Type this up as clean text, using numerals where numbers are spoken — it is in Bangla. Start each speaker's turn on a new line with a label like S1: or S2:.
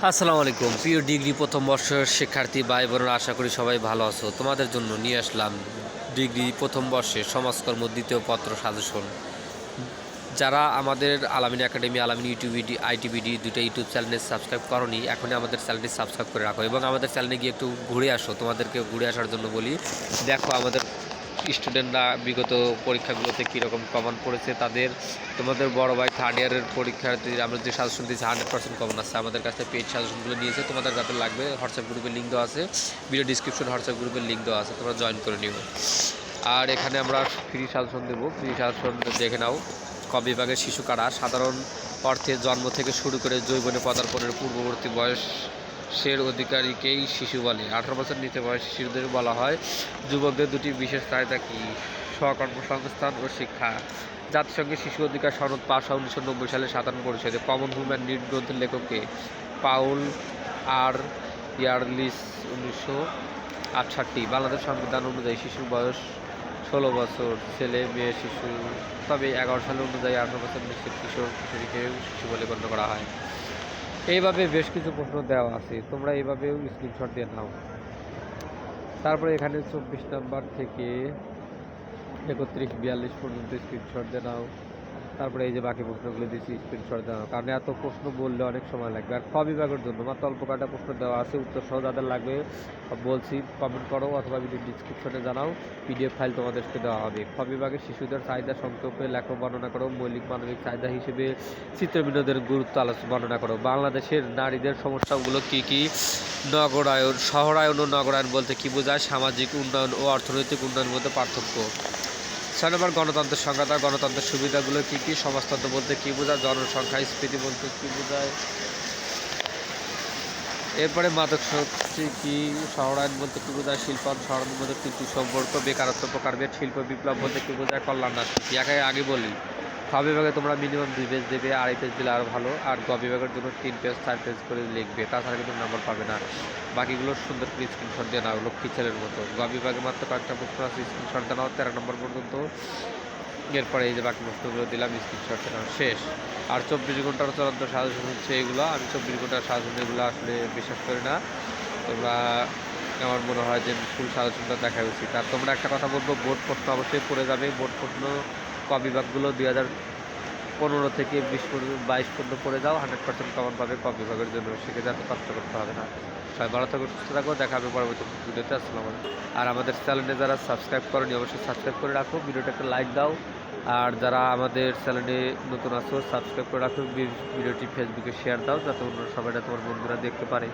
S1: আসসালামু আলাইকুম প্রিয় ডিগ্রি প্রথম বর্ষের শিক্ষার্থী ভাই বোনেরা, আশা করি সবাই ভালো আছো। তোমাদের জন্য নিয়ে আসলাম ডিগ্রি প্রথম বর্ষের সমাজকর্ম দ্বিতীয় পত্র সাজেশন। যারা আমাদের আলামিন একাডেমি, আলামিন ইউটিউবিডি, আইটিবিডি দুটো ইউটিউব চ্যানেলে সাবস্ক্রাইব করনি, এখনই আমাদের চ্যানেলটি সাবস্ক্রাইব করে রাখো এবং আমাদের চ্যানেলে গিয়ে একটু ঘুরে আসো। তোমাদেরকে ঘুরে আসার জন্য বলি, দেখো আমাদের স্টুডেন্টরা বিগত পরীক্ষাগুলোতে কীরকম কমন পড়েছে তাদের। তোমাদের বড় ভাই থার্ড ইয়ারের পরীক্ষার্থী আমরা যে সাজেশন দিয়েছি 100% কমন আসছে। আমাদের কাছে পেইড সাজেশনগুলো নিয়েছে। তোমাদের যাদের লাগবে হোয়াটসঅ্যাপ গ্রুপের লিঙ্ক দেওয়া আছে, ভিডিও ডিসক্রিপশন হোয়াটসঅ্যাপ গ্রুপের লিঙ্ক দেওয়া আছে, তোমরা জয়েন করে নিও। আর এখানে আমরা ফ্রি সাজেশন দেবো, ফ্রি সাজেশন দেখে নাও। ক বিভাগের শিশু কারা সাধারণ অর্থে জন্ম থেকে শুরু করে যৌবনে পদার্পণের পূর্ববর্তী বয়সের অধিকারীকেই শিশু বলে। 18 বছর নিচে বয়সী শিশুদের বলা হয় যুবকদের। দুটি বিশেষ চাহিদা কি? স্বকর্মসংস্থান ও শিক্ষা। জাতিসংঘের শিশু অধিকার সনদ পাস হয় 1990 সালে সাধারণ পরিষদে। কমন হিউম্যান নিড গ্রন্থের লেখককে পাউল আর ইয়ারলিস 1968। বাংলাদেশ সংবিধান অনুযায়ী শিশুর বয়স 16 বছর, ছেলে মেয়ে শিশু। তবে 11 সাল অনুযায়ী 18 বছর নিশ্চিত কিশোর কিশোরীকে শিশু বলে গণ্য করা হয়। এইভাবে বেশ কিছু প্রশ্ন দেওয়া আছে, তোমরা এইভাবেও স্ক্রিনশট দিয়ে নাও। তারপরে এখানে 24 নাম্বার থেকে 31-42 পর্যন্ত স্ক্রিনশট দিয়ে নাও। তারপরে এই যে বাকি প্রশ্নগুলো দিচ্ছি, স্ক্রিনশট দেওয়া, কারণ এত প্রশ্ন বললে অনেক সময় লাগবে। আর খ বিভাগের জন্য মাত্র অল্প কয়েকটা প্রশ্ন দেওয়া আছে, উত্তর সহ যাদের লাগবে বলছি কমেন্ট করো অথবা ভিডিও ডিসক্রিপশনে জানাও, পিডিএফ ফাইল তোমাদেরকে দেওয়া হবে। খ বিভাগে শিশুদের চাহিদা সংক্ষেপে লেখো, বর্ণনা করো। মৌলিক মানবিক চাহিদা হিসেবে চিত্র বিনোদনের গুরুত্ব বর্ণনা করো। বাংলাদেশের নারীদের সমস্যাগুলো কী কী? নগরায়ন, শহরায়ন ও নগরায়ন বলতে কী বোঝায়? সামাজিক উন্নয়ন ও অর্থনৈতিক উন্নয়নের মধ্যে পার্থক্য। 6 নম্বর গণতন্ত্রের সংজ্ঞা। গণতন্ত্রের সুবিধাগুলো কী কী? সমাজতন্ত্র বলতে কী বোঝায়? জনসংখ্যা স্ফীতি বলতে কী বোঝায়? এরপরে মাদক শক্তি কী? শহরায়ন বলতে কী বোঝায়? শিল্পায়ন, শহরায়নের মধ্যে তিনটি সম্পর্ক। বেকারত্ব প্রকারভেদ। শিল্প বিপ্লব বলতে কী বোঝায়? কল্যাণ রাজনীতি। আগে বলি, খ বিভাগে তোমরা মিনিমাম 2 পেজ দেবে, 2.5 পেজ দিলে আরও ভালো। আর গ বিভাগের জন্য 3 পেজ 4 পেজ করে লিখবে, তাছাড়া কিন্তু নাম্বার পাবে না। বাকিগুলো সুন্দর করে স্ক্রিনশট দিয়ে নাও, লক্ষ্মী ছেলের মতো। গ বিভাগে মাত্র কয়েকটা প্রশ্ন আছে, স্ক্রিনশট দিয়ে নাও 13 নম্বর পর্যন্ত। এরপরে এই যে বাকি প্রশ্নগুলো দিলাম, স্ক্রিনশট দিয়ে নাও, শেষ। আর 24 ঘন্টার চূড়ান্ত সাজেশন হচ্ছে এগুলো। আমি 24 ঘন্টার সাজেশন এগুলো আসলে বিশ্বাস করি না। তোমরা, আমার মনে হয় যে ফুল সাজেশনটা দেখা উচিত। আর তোমরা একটা কথা বলবো, বোর্ড প্রশ্ন অবশ্যই পড়ে যাবে। বোর্ড প্রশ্ন ক বিভাগগুলো 2015 থেকে 22 পর্যন্ত পড়ে যাও, 100% কমন পাবে ক বিভাগের জন্য। সেক্ষেত্রে এত কষ্ট করতে হবে না। সবাই ভালো থাকো, সুস্থ থাকো, দেখা হবে পরবর্তী ভিডিওতে। আসসালামু আলাইকুম। আর আমাদের চ্যানেলে যারা সাবস্ক্রাইব করেনি অবশ্যই সাবস্ক্রাইব করে রাখো, ভিডিওটা একটা লাইক দাও। আর যারা আমাদের চ্যানেলে নতুন আছো সাবস্ক্রাইব করে রাখো, ভিডিওটি ফেসবুকে শেয়ার দাও যাতে অন্য সবাইটা তোমার বন্ধুরা দেখতে পারে।